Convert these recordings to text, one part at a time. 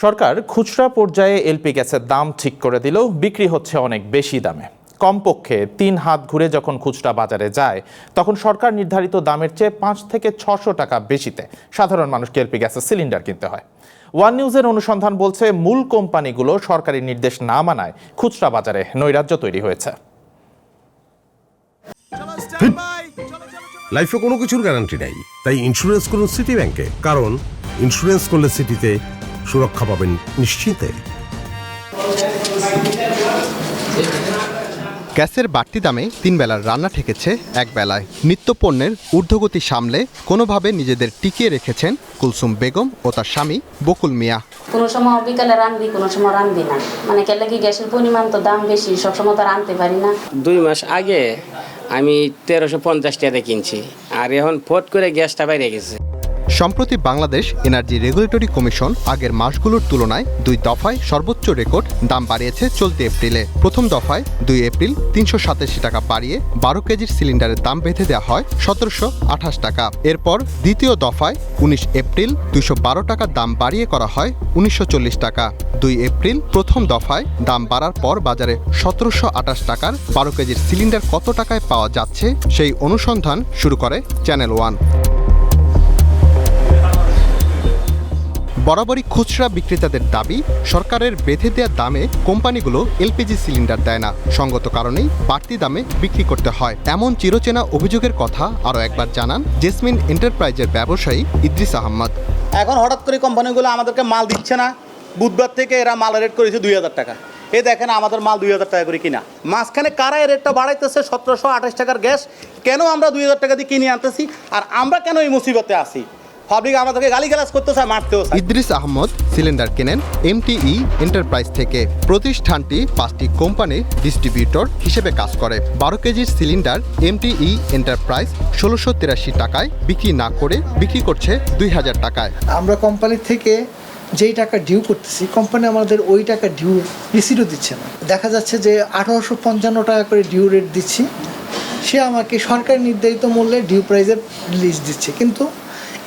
সরকার খুচরা পর্যায়ে এলপি গ্যাসের দাম ঠিক করে দিলেও বিক্রি হচ্ছে অনেক বেশি দামে। কমপক্ষে ৩ হাত ঘুরে যখন খুচরা বাজারে যায় তখন সরকার নির্ধারিত দামের চেয়ে ৫ থেকে ৬০০ টাকা বেশিতে সাধারণ মানুষকে এলপি গ্যাসের সিলিন্ডার কিনতে হয়। ওয়ান নিউজের অনুসন্ধান বলছে, মূল কোম্পানিগুলো সরকারি নির্দেশ না মানায় খুচরা বাজারে নৈরাজ্য তৈরি হয়েছে। লাইফে কোনো কিছুর গ্যারান্টি নাই, তাই ইন্স্যুরেন্স করুন সিটি ব্যাংকে, কারণ ইন্স্যুরেন্স করলে সিটিতে সুরক্ষা পাবেন নিশ্চিন্তে। গ্যাসের বাড়তি দামে ৩ বেলার রান্না ঠেকেছে এক বেলায়। নিত্যপণ্যের ঊর্ধ্বগতি সামলে কোনোভাবে নিজেদের টিকিয়ে রেখেছেন কুলসুম বেগম ও তার স্বামী বকুল মিয়া। কোনো সময় বিকালে রাঁধবি, কোনো সময় রাঁধবি না, মানে কেন কি গ্যাসের পরিমাণ তো দাম বেশি, সবসময় তো আনতে পারি না। 2 মাস আগে আমি 1350 টাকা কিনছি, আর এখন ফট করে গ্যাসটা বাইরে গেছে। সম্প্রতি বাংলাদেশ এনার্জি রেগুলেটরি কমিশন আগের মাসগুলোর তুলনায় 2 দফায় সর্বোচ্চ রেকর্ড দাম বাড়িয়েছে চলতি এপ্রিলে। প্রথম দফায় 2 এপ্রিল 387 টাকা বাড়িয়ে 12 কেজির সিলিন্ডারের দাম বেঁধে দেওয়া হয় 1728 টাকা। এরপর দ্বিতীয় দফায় 19 এপ্রিল 212 টাকা দাম বাড়িয়ে করা হয় 1940 টাকা। 2 এপ্রিল প্রথম দফায় দাম বাড়ার পর বাজারে 1728 টাকার 12 কেজির সিলিন্ডার কত টাকায় পাওয়া যাচ্ছে সেই অনুসন্ধান শুরু করে চ্যানেল ওয়ান। বরাবরই খুচরা বিক্রেতাদের দাবি, সরকারের বেঁধে দেওয়া দামে কোম্পানিগুলো এলপিজি সিলিন্ডার দেয় না, সঙ্গত কারণেই বাড়তি দামে বিক্রি করতে হয়। এমন চিরচেনা অভিযোগের কথা আরও একবার জানান জেসমিন এন্টারপ্রাইজের ব্যবসায়ী ইদ্রিস আহমদ। এখন হঠাৎ করে কোম্পানিগুলো আমাদেরকে মাল দিচ্ছে না। বুধবার থেকে এরা মাল রেট করেছে 2000 টাকা। এই দেখেন আমাদের মাল 2000 টাকা করে কিনা। মাঝখানে কারা এই রেটটা বাড়াইতেছে 1728 টাকার গ্যাস কেন আমরা 2000 টাকা দিয়ে কিনে আনতেছি, আর আমরা কেন এই মুসিবতে আসি? পাবলিক আমাদেরকে গালিগালাজ করতে চায়, মারতেও চায়। ইদ্রিস আহমদ সিলিন্ডার কেনেন এমটিই এন্টারপ্রাইজ থেকে। প্রতিষ্ঠানটি 5টি কোম্পানির ডিস্ট্রিবিউটর হিসেবে কাজ করে। 12 কেজির সিলিন্ডার এমটিই এন্টারপ্রাইজ 1683 টাকায় বিক্রি না করে বিক্রি করছে 2000 টাকায়। আমরা কোম্পানি থেকে যেই টাকা ডিউ করতেছি, কোম্পানি আমাদের ওই টাকা ডিউ রিসিটও দিচ্ছে না। দেখা যাচ্ছে যে 1855 টাকা করে ডিউ রেট দিচ্ছি, সে আমাকে সরকার নির্ধারিত মূল্যে ডিউ প্রাইজের লিস্ট দিচ্ছে, কিন্তু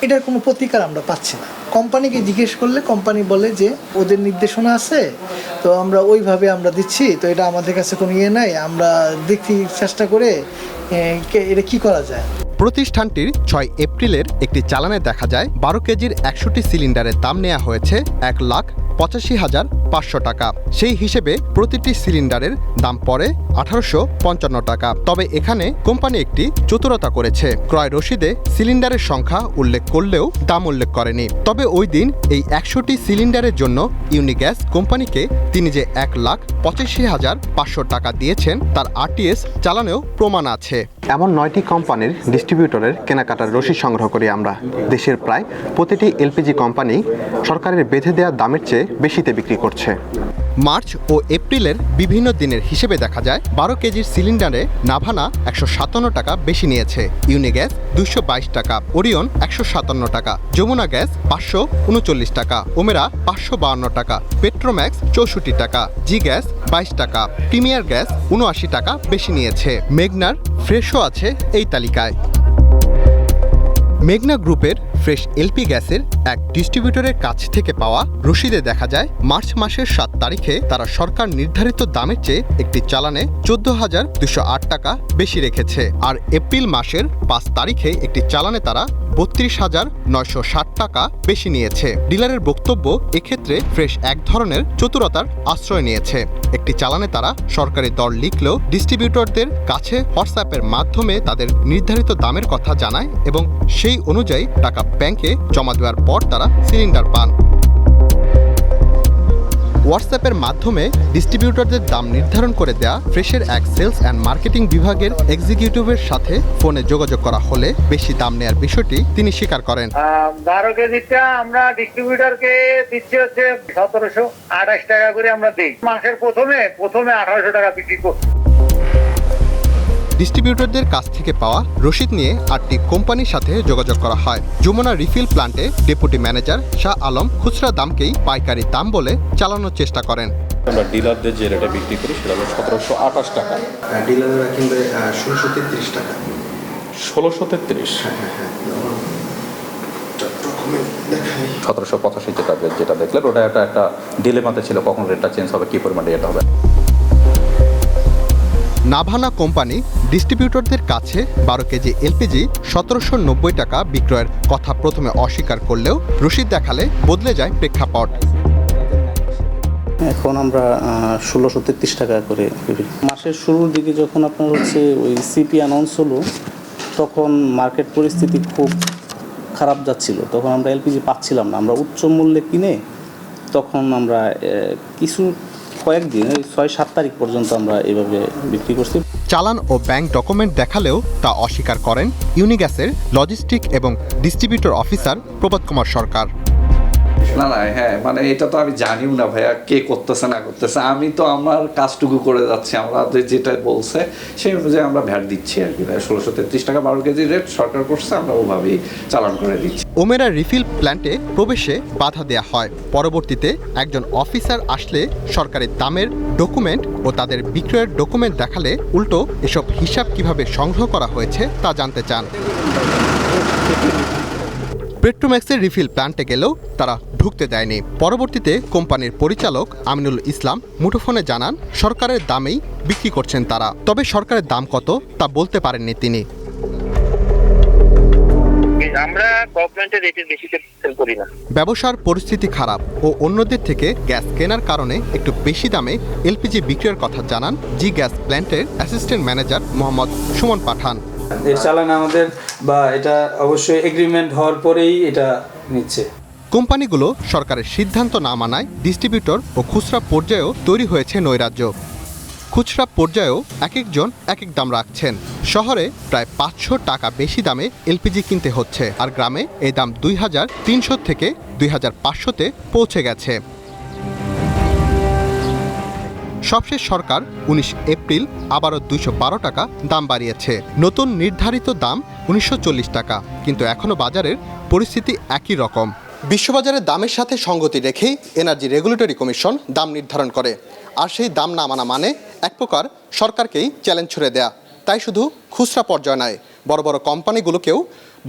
এটার কোনো প্রতিকার আমরা পাচ্ছি না। কোম্পানিকে জিজ্ঞেস করলে কোম্পানি বলে যে ওদের নির্দেশনা আছে, তো আমরা ওইভাবে আমরা দিচ্ছি, তো এটা আমাদের কাছে কোনো ইয়ে নাই, আমরা দেখতে চেষ্টা করে এটা কি করা যায়। প্রতিষ্ঠানটির 6 এপ্রিলের একটি চালানে দেখা যায় 12 কেজির 100টি সিলিন্ডারের দাম নেওয়া হয়েছে 1,85,500 টাকা। সেই হিসেবে প্রতিটি সিলিন্ডারের দাম পড়ে 1855 টাকা। তবে এখানে কোম্পানি একটি চতুরতা করেছে, ক্রয় রসিদে সিলিন্ডারের সংখ্যা উল্লেখ করলেও দাম উল্লেখ করেনি। তবে ওই দিন এই 100টি সিলিন্ডারের জন্য ইউনিগ্যাস কোম্পানিকে তিনি যে 1,85,500 টাকা দিয়েছেন তার আরটিএস চালানেও প্রমাণ আছে। এমন 9টি কোম্পানির ডিস্ট্রিবিউটরের কেনাকাটার রসিদ সংগ্রহ করি আমরা। দেশের প্রায় প্রতিটি এলপিজি কোম্পানি সরকারের বেঁধে দেওয়া দামের চেয়ে বেশিতে বিক্রি করছে। মার্চ ও এপ্রিলের বিভিন্ন দিনের হিসেবে দেখা যায় 12 কেজির সিলিন্ডারে নাভানা 157 টাকা বেশি নিয়েছে, ইউনিগ্যাস 222 টাকা, ওরিয়ন 157 টাকা, যমুনা গ্যাস 539 টাকা, ওমেরা 552 টাকা, পেট্রোম্যাক্স 64 টাকা, জি গ্যাস 22 টাকা, প্রিমিয়ার গ্যাস 79 টাকা বেশি নিয়েছে। মেঘনার ফ্রেশও আছে এই তালিকায়। মেঘনা গ্রুপের ফ্রেশ এলপি গ্যাসের এক ডিস্ট্রিবিউটরের কাছ থেকে পাওয়া রসিদে দেখা যায় মার্চ মাসের 7 তারিখে তারা সরকার নির্ধারিত দামের চেয়ে একটি চালানে 14,208 টাকা বেশি রেখেছে, আর এপ্রিল মাসের 5 তারিখে একটি চালানে তারা 32,960 টাকা বেশি নিয়েছে। ডিলারের বক্তব্য, এক্ষেত্রে ফ্রেশ এক ধরনের চতুরতার আশ্রয় নিয়েছে। একটি চালানে তারা সরকারি দর লিখলেও ডিস্ট্রিবিউটরদের কাছে হোয়াটসঅ্যাপের মাধ্যমে তাদের নির্ধারিত দামের কথা জানায় এবং সেই অনুযায়ী টাকা ব্যাংকে জমা দেওয়ার পর তারা সিলিন্ডার পান। হোয়াটসঅ্যাপের মাধ্যমে ডিস্ট্রিবিউটরদের দাম নির্ধারণ করে দেয়া ফ্রেশের এক সেলস অ্যান্ড মার্কেটিং বিভাগের এক্সিকিউটিভের সাথে ফোনে যোগাযোগ করা হলে বেশি দাম নেয়ার বিষয়টি তিনি স্বীকার করেন। 12 কেজিটা আমরা ডিস্ট্রিবিউটরকে দিচ্ছি হচ্ছে 1728 টাকা করে আমরা দিই। মাসের প্রথমে 1800 টাকা বিক্রি করছি। ডিস্ট্রিবিউটরদের কাছ থেকে পাওয়া রসিদ নিয়ে 8টি কোম্পানির সাথে যোগাযোগ করা হয়। যমুনা রিফিল প্লান্টে ডেপুটি ম্যানেজার শাহ আলম খুচরা দামকেই পাইকারি দাম বলে চালানোর চেষ্টা করেন। আমরা ডিলারদের যে রেটে বিক্রি করি সেটা হলো 1728 টাকা, ডিলাররা কিনবে 1633 টাকা। 1633? হ্যাঁ। 1785 যেটা দেখলেন ওটা একটা ডিলেমাতে ছিল, কখন রেটটা চেঞ্জ হবে, কি পরিমাণে এটা হবে। নাভানা কোম্পানি ডিস্ট্রিবিউটরদের কাছে 12 কেজি এলপিজি 1790 টাকা বিক্রয়ের কথা প্রথমে অস্বীকার করলেও রসিদ দেখালে বদলে যায় প্রেক্ষাপট। এখন আমরা 1633 টাকা করে মাসের শুরুর দিকে যখন আপনার হচ্ছে ওই সিপি অ্যানাউন্স হলো, তখন মার্কেট পরিস্থিতি খুব খারাপ যাচ্ছিল, তখন আমরা এলপিজি পাচ্ছিলাম না। আমরা উচ্চ মূল্যে কিনে তখন আমরা কয়েকদিন 6-7 তারিখ পর্যন্ত আমরা এইভাবে বিক্রি করছি। চালান ও ব্যাংক ডকুমেন্ট দেখালেও তা অস্বীকার করেন ইউনিগ্যাসের লজিস্টিক এবং ডিস্ট্রিবিউটর অফিসার প্রবোধ কুমার সরকার। না হ্যাঁ, মানে এটা তো আমি জানিও না ভাইয়া কে করতেছে না করতেছে, আমি তো আমার কাজটুকু করে যাচ্ছি। আমাদের যেটা বলছে সেই অনুযায়ী আমরা ভ্যাট দিচ্ছি আর কি। 1633 টাকা 12 কেজি রেট সরকার করছে, আমরা ওভাবেই চালান করে দিচ্ছি। ওমেরা রিফিল প্ল্যান্টে প্রবেশে বাধা দেয়া হয়। পরবর্তীতে একজন অফিসার আসলে সরকারের দামের ডকুমেন্ট ও তাদের বিক্রয়ের ডকুমেন্ট দেখালে উল্টো এসব হিসাব কিভাবে সংগ্রহ করা হয়েছে তা জানতে চান। পেট্রোম্যাক্সের রিফিল প্ল্যান্টে গেলেও তারা ঢুকতে দেয়নি। পরবর্তীতে কোম্পানির পরিচালক আমিনুল ইসলাম মুঠোফোনে জানান সরকারের দামেই বিক্রি করছেন তারা, তবে সরকারের দাম কত তা বলতে পারেননি তিনি। আমরা গভর্নমেন্টের রেটে বেশি সেল করি না। ব্যবসার পরিস্থিতি খারাপ ও অন্যদের থেকে গ্যাস কেনার কারণে একটু বেশি দামে এলপিজি বিক্রির কথা জানান জি গ্যাস প্ল্যান্টের অ্যাসিস্ট্যান্ট ম্যানেজার মোহাম্মদ সুমন পাঠান। এর চালান আমাদের বা এটা অবশ্যই এগ্রিমেন্ট হওয়ার পরেই এটা নিচ্ছে। কোম্পানিগুলো সরকারের সিদ্ধান্ত না মানায় ডিস্ট্রিবিউটর ও খুচরা পর্যায়েও তৈরি হয়েছে নৈরাজ্য। খুচরা পর্যায়েও এক একজন এক এক দাম রাখছেন। শহরে প্রায় 500 টাকা বেশি দামে এলপিজি কিনতে হচ্ছে, আর গ্রামে এই দাম 2300 থেকে 2500-তে পৌঁছে গেছে। সবশেষ সরকার 19 এপ্রিল আবারও 212 টাকা দাম বাড়িয়েছে। নতুন নির্ধারিত দাম 1940 টাকা, কিন্তু এখনও বাজারের পরিস্থিতি একই রকম। বিশ্ববাজারের দামের সাথে সঙ্গতি রেখেই এনার্জি রেগুলেটরি কমিশন দাম নির্ধারণ করে, আর সেই দাম না মানা মানে এক প্রকার সরকারকেই চ্যালেঞ্জ ছুড়ে দেয়া। তাই শুধু খুচরা পর্যায়ে নয়, বড় বড় কোম্পানিগুলোকেও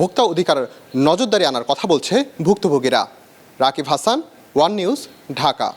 ভোক্তা অধিকার নজরদারি আনার কথা বলছে ভুক্তভোগীরা। Rakib Hasan, One News, Dhaka.